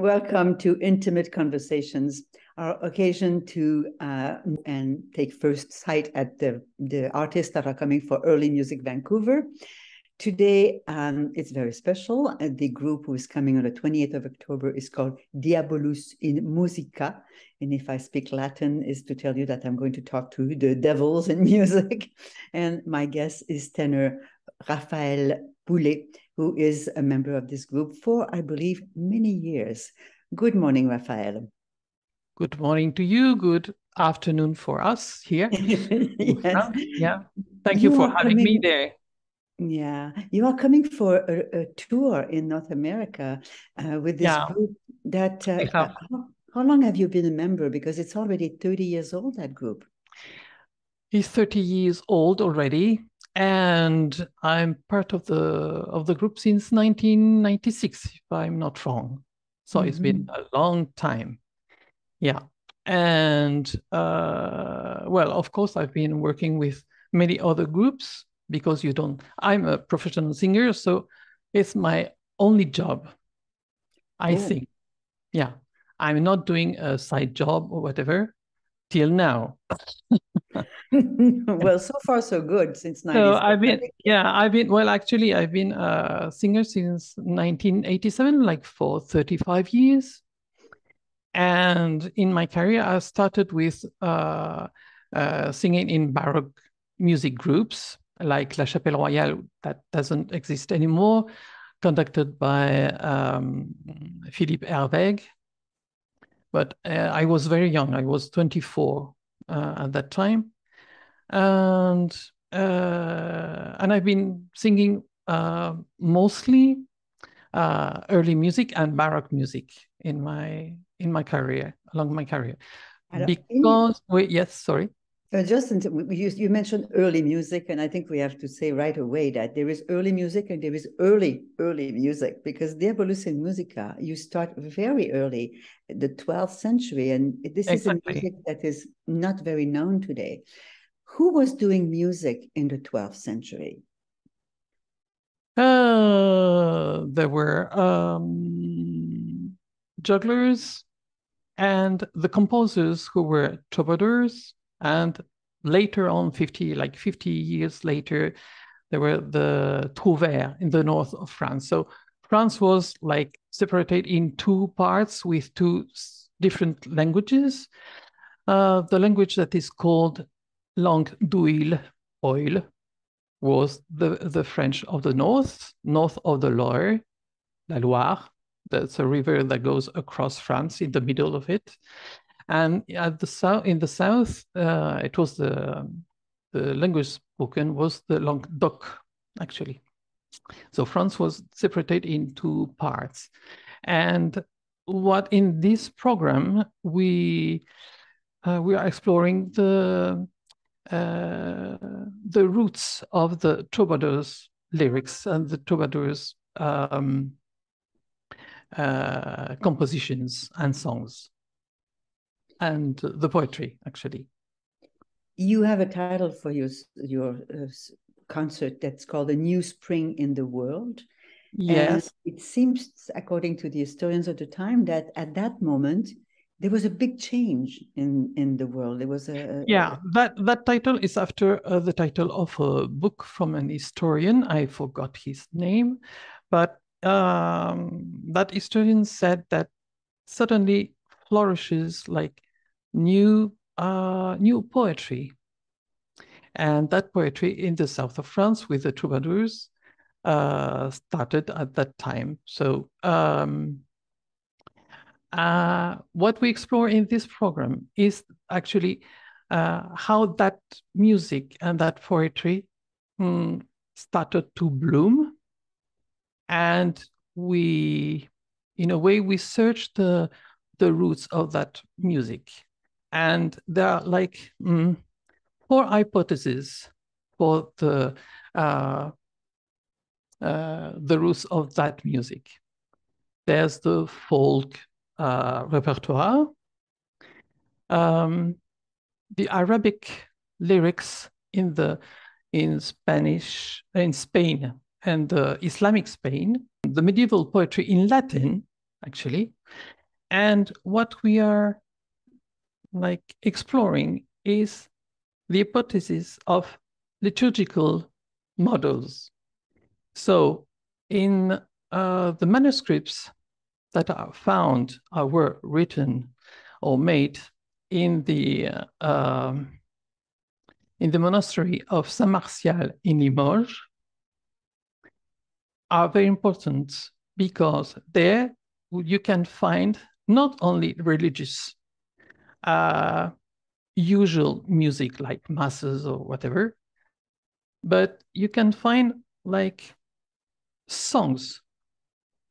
Welcome to Intimate Conversations, our occasion to and take first sight at the artists that are coming for Early Music Vancouver. Today, it's very special. The group who is coming on the 28th of October is called Diabolus in Musica. And if I speak Latin, is to tell you that I'm going to talk to the devils in music. And my guest is tenor Raphael Boulay, who is a member of this group for, I believe, many years. Good morning, Raphael. Good morning to you. Good afternoon for us here. Yes. Yeah. Thank you for having me there. Yeah, you are coming for a tour in North America with this group. That how long have you been a member? Because it's already 30 years old, that group. He's 30 years old already, and I'm part of the group since 1996, if I'm not wrong. So it's been a long time. Yeah. And well, of course, I've been working with many other groups because I'm a professional singer, so it's my only job, I think. Yeah. I'm not doing a side job or whatever till now. Well, so far so good since 96. So I've been a singer since 1987, like for 35 years. And in my career, I started with singing in Baroque music groups like La Chapelle Royale, that doesn't exist anymore, conducted by Philippe Herweg. But I was very young. I was 24 at that time. And I've been singing mostly early music and Baroque music in my career, along my career. Because yes, sorry. Just you mentioned early music, and I think we have to say right away that there is early music and there is early music, because Diabolus in Musica, you start very early, the 12th century, and this is a music that is not very known today. Who was doing music in the 12th century? There were jugglers and the composers who were troubadours, and later on, 50 years later, there were the trouvères in the north of France. So France was like separated in two parts with two different languages. The language that is called langue d'oil, oil, was the French of the north of the Loire, La Loire. That's a river that goes across France in the middle of it. And at in the south, it was the language spoken was the Languedoc, actually. So France was separated in two parts. And what in this program, we are exploring the roots of the troubadours' lyrics and the troubadours' compositions and songs, and the poetry, actually. You have a title for your concert that's called A New Spring in the World. Yes. And it seems, according to the historians of the time, that at that moment, there was a big change in the world. There was that title is after the title of a book from an historian. I forgot his name, but that historian said that suddenly flourishes like new poetry, and that poetry in the south of France with the troubadours started at that time. So what we explore in this program is actually how that music and that poetry started to bloom. And we, in a way, we search the roots of that music. And there are like 4 hypotheses for the roots of that music. There's the folk repertoire, the Arabic lyrics in Spanish, in Spain, and Islamic Spain, the medieval poetry in Latin, actually, And what we are like exploring is the hypothesis of liturgical models. So in the manuscripts that are found or were written or made in the monastery of Saint Martial in Limoges are very important because there you can find not only religious usual music like masses or whatever, but you can find like songs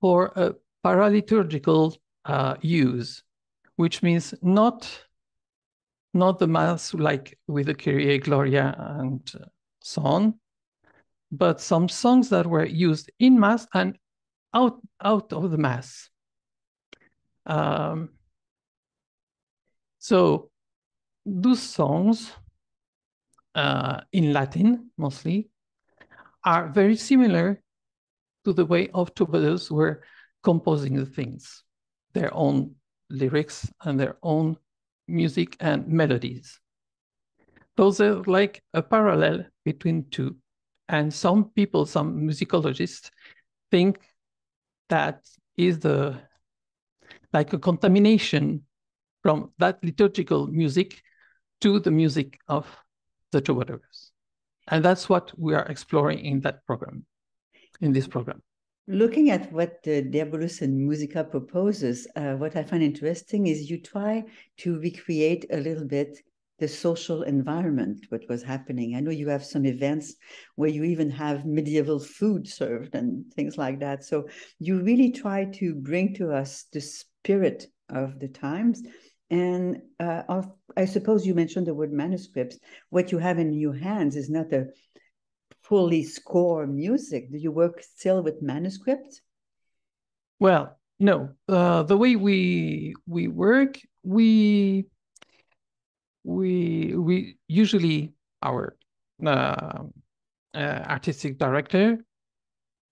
for a paraliturgical use, which means not the mass like with the Kyrie Gloria and so on, but some songs that were used in mass and out of the mass. So those songs in Latin mostly are very similar to the way of troubadours were composing the things, their own lyrics and their own music and melodies. Those are like a parallel between two. And some people, some musicologists, think that is like a contamination from that liturgical music to the music of the troubadours. And that's what we are exploring in that program, in this program. Looking at what Diabolus and Musica proposes, what I find interesting is you try to recreate a little bit the social environment, what was happening. I know you have some events where you even have medieval food served and things like that. So you really try to bring to us the spirit of the times. And I suppose you mentioned the word manuscripts. What you have in your hands is not a fully score music. Do you work still with manuscripts? Well, no. The way we work, we usually our artistic director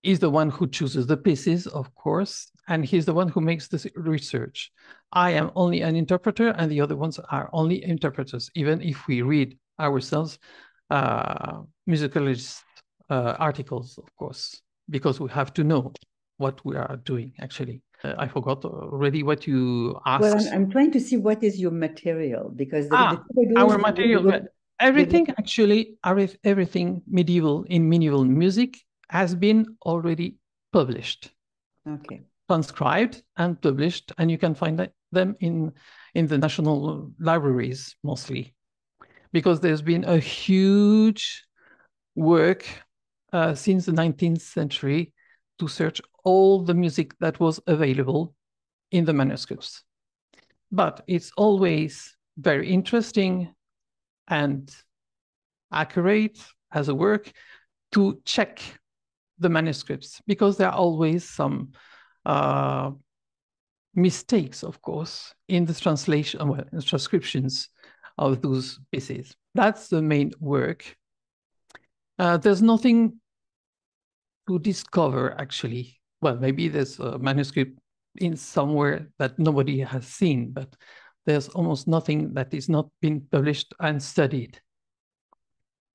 is the one who chooses the pieces, of course, and he's the one who makes the research. I am only an interpreter, and the other ones are only interpreters, even if we read ourselves musicologists articles, of course, because we have to know what we are doing, actually. I forgot already what you asked. Well, I'm trying to see what is your material, because our material, everything actually, everything medieval in medieval music has been already published. Okay. Transcribed and published, and you can find them in the national libraries mostly, because there's been a huge work since the 19th century to search all the music that was available in the manuscripts. But it's always very interesting and accurate as a work to check the manuscripts, because there are always some mistakes, of course, in the translation, well, in the transcriptions of those pieces. That's the main work. There's nothing to discover, actually. Well, maybe there's a manuscript in somewhere that nobody has seen, but there's almost nothing that is not been published and studied.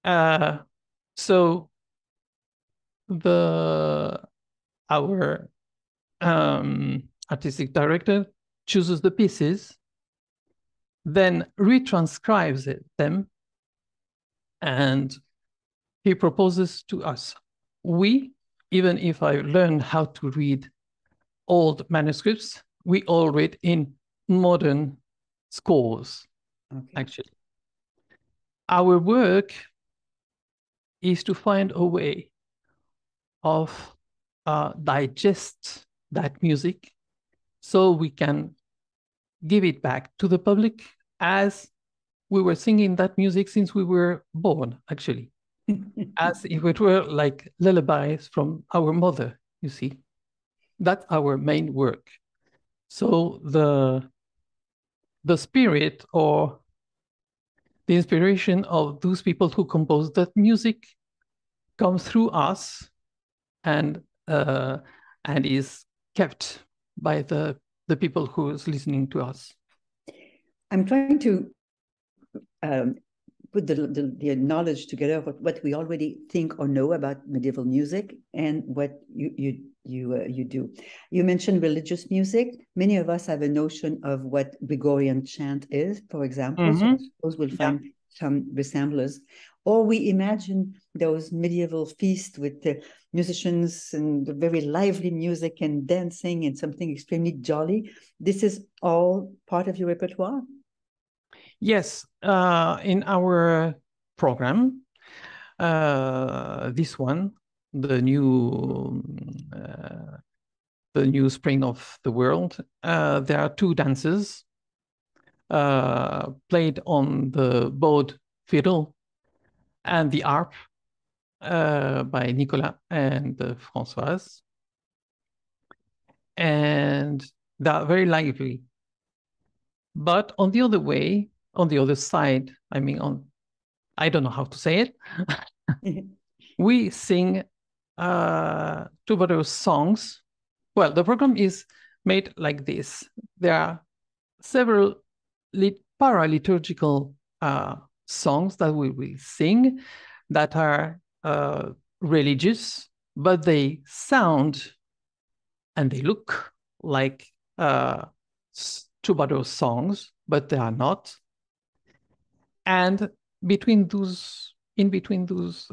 So our artistic director chooses the pieces, then retranscribes them, and he proposes to us. Even if I learned how to read old manuscripts, we all read in modern scores, actually. Our work is to find a way of digest that music so we can give it back to the public as we were singing that music since we were born, actually. As if it were like lullabies from our mother, you see. That's our main work. So the spirit or the inspiration of those people who composed that music comes through us and is kept by the the people who's listening to us? I'm trying to put the knowledge together of what we already think or know about medieval music and what you do. You mentioned religious music. Many of us have a notion of what Gregorian chant is, for example. So I suppose we'll find some resemblance. Or we imagine those medieval feasts with the musicians and the very lively music and dancing and something extremely jolly. This is all part of your repertoire? Yes, in our program, this one, the new Spring of the World, there are two dances played on the bowed fiddle and the harp by Nicolas and Françoise. And they are very lively. But on the other side, I mean, I don't know how to say it. We sing troubadour songs. Well, the program is made like this. There are several para-liturgical songs that we will sing that are religious, but they sound and they look like troubadour songs, but they are not. And in between those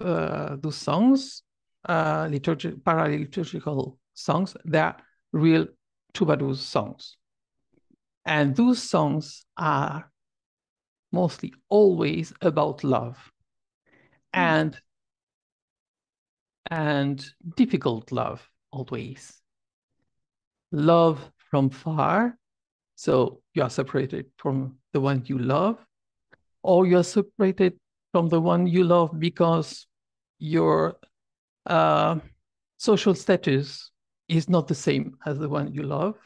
songs, para-liturgical songs, they are real troubadour songs. And those songs are mostly always about love and difficult love, always. Love from far, so you are separated from the one you love, or you're separated from the one you love because your social status is not the same as the one you love.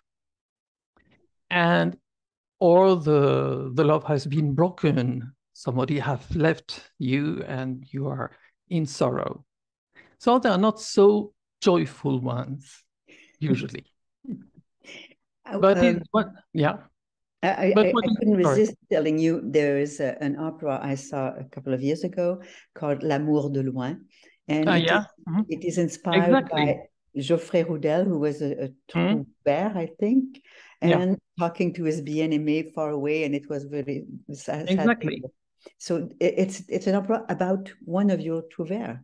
And or the love has been broken. Somebody has left you and you are in sorrow. So they are not so joyful ones, usually. But yeah. I couldn't resist telling you there is an opera I saw a couple of years ago called L'Amour de Loin. And it is inspired by Geoffrey Rudel, who was a trouvère, I think, and talking to his bien-aimé far away, and it was very sad. Exactly. So it's an opera about one of your trouvères.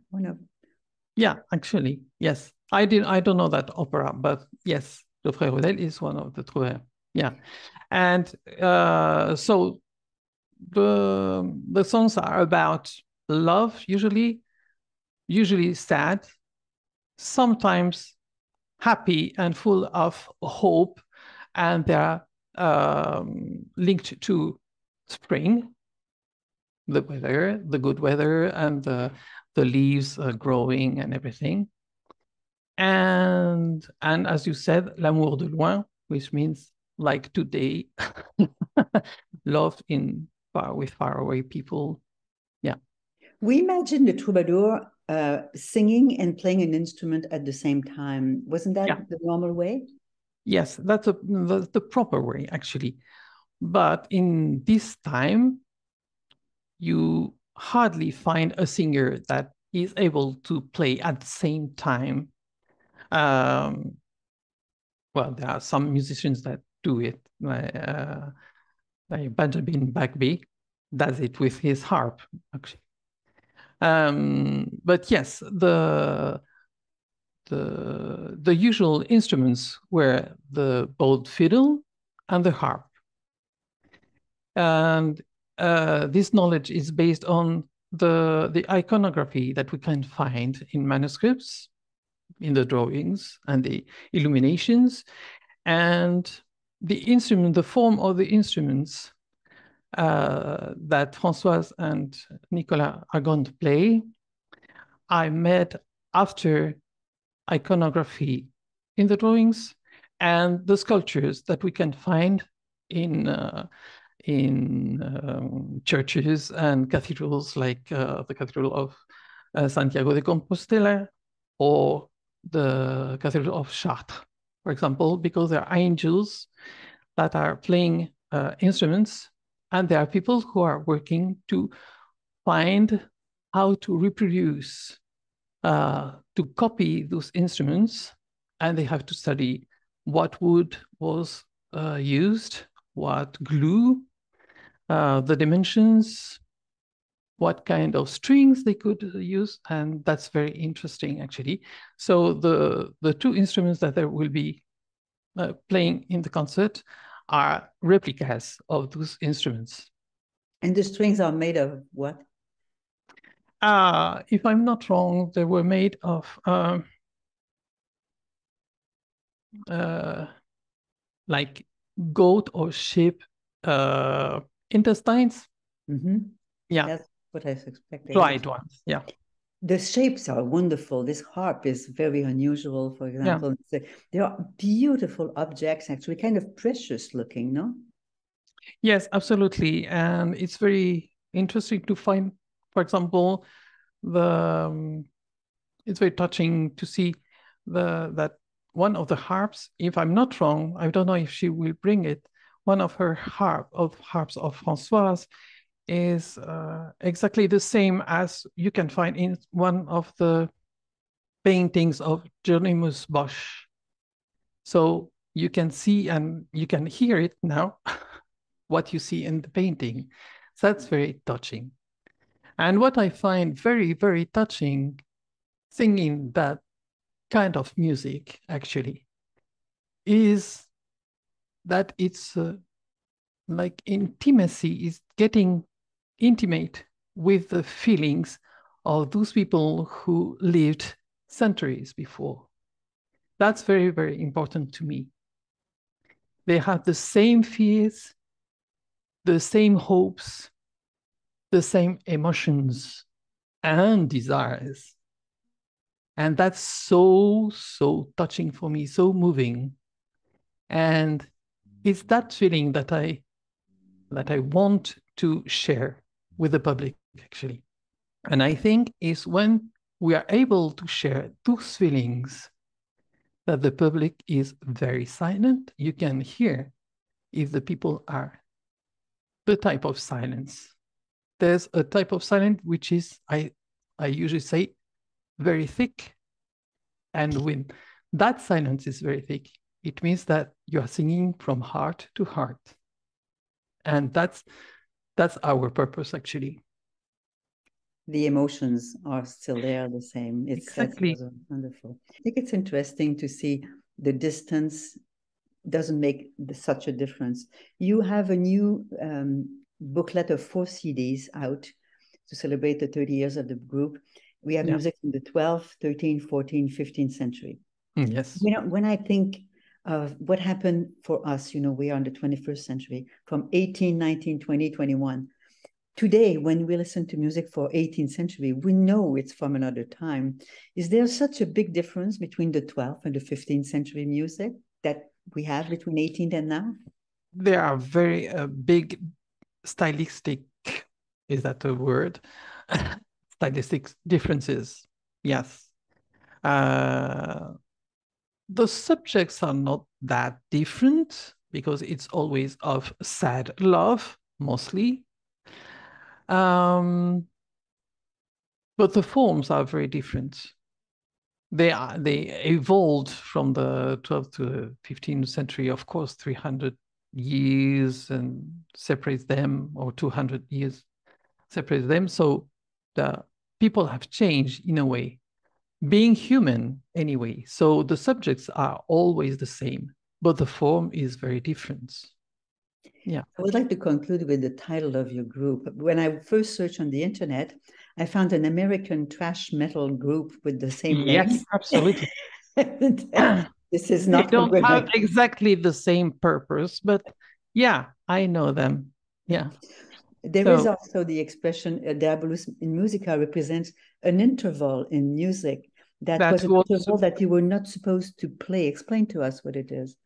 Yeah, actually, yes. I don't know that opera, but yes, Geoffrey Rudel is one of the trouvères. Yeah, and so the songs are about love, usually sad, sometimes happy and full of hope, and they are linked to spring, the weather, the good weather, and the leaves growing and everything. And as you said, l'amour de loin, which means like today, love with faraway people. Yeah. We imagine the troubadour singing and playing an instrument at the same time. Wasn't that the normal way? Yes, that's the proper way, actually. But in this time, you hardly find a singer that is able to play at the same time. Well, there are some musicians that do it. Like Benjamin Bagby does it with his harp, actually. But yes, the usual instruments were the bowed fiddle and the harp. And this knowledge is based on the iconography that we can find in manuscripts, in the drawings and the illuminations, and the form of the instruments that Françoise and Nicolas are going to play, I made after iconography in the drawings and the sculptures that we can find in churches and cathedrals like the Cathedral of Santiago de Compostela or the Cathedral of Chartres, for example, because there are angels that are playing instruments, and there are people who are working to find how to reproduce, to copy those instruments, and they have to study what wood was used, what glue, the dimensions, what kind of strings they could use, and that's very interesting, actually. So the two instruments that there will be playing in the concert are replicas of those instruments. And the strings are made of what? If I'm not wrong, they were made of like goat or sheep intestines. Mm-hmm. Yeah, that's what I was expecting. dried ones. Yeah. The shapes are wonderful. This harp is very unusual, for example. Yeah. They are beautiful objects, actually, kind of precious looking, no? Yes, absolutely. And it's very interesting to find, for example, it's very touching to see that one of the harps, if I'm not wrong, I don't know if she will bring it, one of her harps of Françoise is exactly the same as you can find in one of the paintings of Jeronimus Bosch. So you can see and you can hear it now, what you see in the painting. So that's very touching. And what I find very, very touching, singing that kind of music, actually, is that it's like intimacy, is getting intimate with the feelings of those people who lived centuries before. That's very, very important to me. They have the same fears, the same hopes, the same emotions and desires. And that's so, so touching for me, so moving. And it's that feeling that I want to share with the public, actually. And I think it's when we are able to share those feelings that the public is very silent. You can hear if the people are the type of silence. There's a type of silence which is, I usually say, very thick. And when that silence is very thick, it means that you are singing from heart to heart. And that's our purpose, actually. The emotions are still there, the same. Exactly. That's wonderful. I think it's interesting to see the distance doesn't make such a difference. You have a new booklet of 4 CDs out to celebrate the 30 years of the group. We have music from the 12th, 13th, 14th, 15th century. Yes. When I think of what happened for us, we are in the 21st century, from 18, 19, 20, 21. Today, when we listen to music for 18th century, we know it's from another time. Is there such a big difference between the 12th and the 15th century music that we have between 18th and now? There are very big stylistic, is that a word? Stylistic differences, yes. The subjects are not that different because it's always of sad love, mostly. But the forms are very different. They evolved from the 12th to the 15th century, of course, 300 years and separates them, or 200 years separates them. So the people have changed in a way, being human anyway. So the subjects are always the same, but the form is very different. Yeah. I would like to conclude with the title of your group. When I first searched on the internet, I found an American thrash metal group with the same name. Yes, absolutely. This is not. They don't have exactly the same purpose, but yeah, I know them. Yeah. There is also the expression Diabolus in Musica represents an interval in music. That was an interval that you were not supposed to play. Explain to us what it is.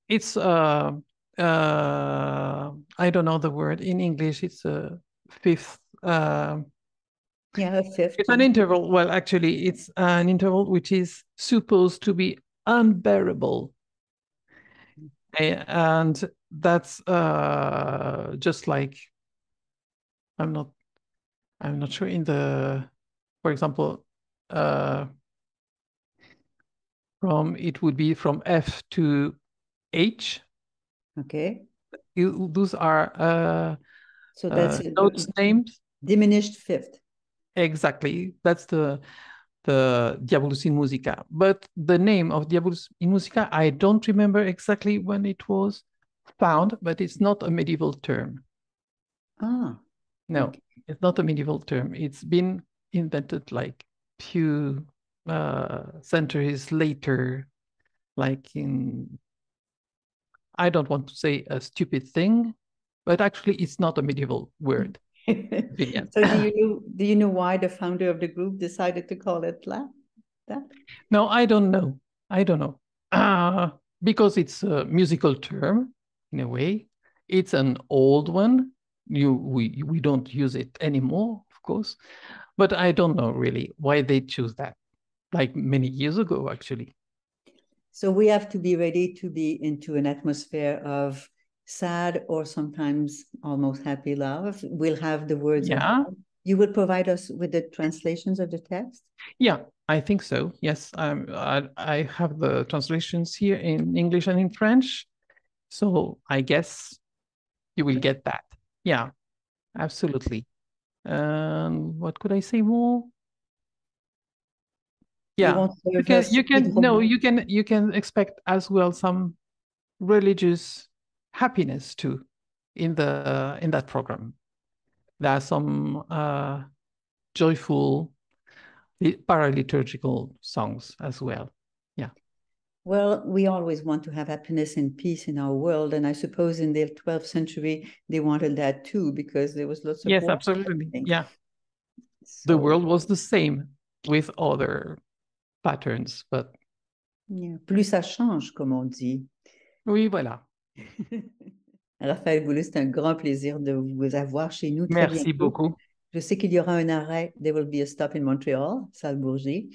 It's I don't know the word in English. It's a fifth. A fifth. It's an interval. Well, actually, it's an interval which is supposed to be unbearable And that's just like I'm not sure in the, for example, it would be from F to H. Okay. Those are So that's notes names. diminished fifth. Exactly. That's the Diabolus in Musica. But the name of Diabolus in Musica, I don't remember exactly when it was found, but it's not a medieval term. Ah. No, okay. It's not a medieval term. It's been invented like few centuries later, like in, I don't want to say a stupid thing, but actually it's not a medieval word. So do you know why the founder of the group decided to call it that? No, I don't know. I don't know. Because it's a musical term in a way. It's an old one. We don't use it anymore, of course. But I don't know really why they choose that. Like many years ago, actually. So we have to be ready to be into an atmosphere of sad or sometimes almost happy love. We'll have the words Yeah. ahead. You will provide us with the translations of the text? Yeah, I think so. Yes, I have the translations here in English and in French. So I guess you will get that. Yeah, absolutely. What could I say more? You Yeah, won't serve us you can expect as well some religious happiness too in that program. There are some joyful paraliturgical songs as well. Yeah. Well, we always want to have happiness and peace in our world. And I suppose in the 12th century, they wanted that too, because there was lots of Yes, war. absolutely. Yeah. So, The world was the same with other patterns, but yeah. Plus ça change, comme on dit. oui, voilà. Raphaël Boulay, c'est un grand plaisir de vous avoir chez nous très Merci bientôt. beaucoup. Je sais qu'il y aura un arrêt. There will be a stop in Montreal, Salle Bourget.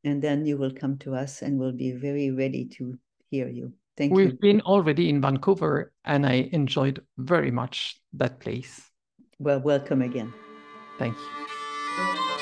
And then you will come to us and we'll be very ready to hear you. Thank you. We've been already in Vancouver and I enjoyed very much that place. Well, welcome again. Thank you.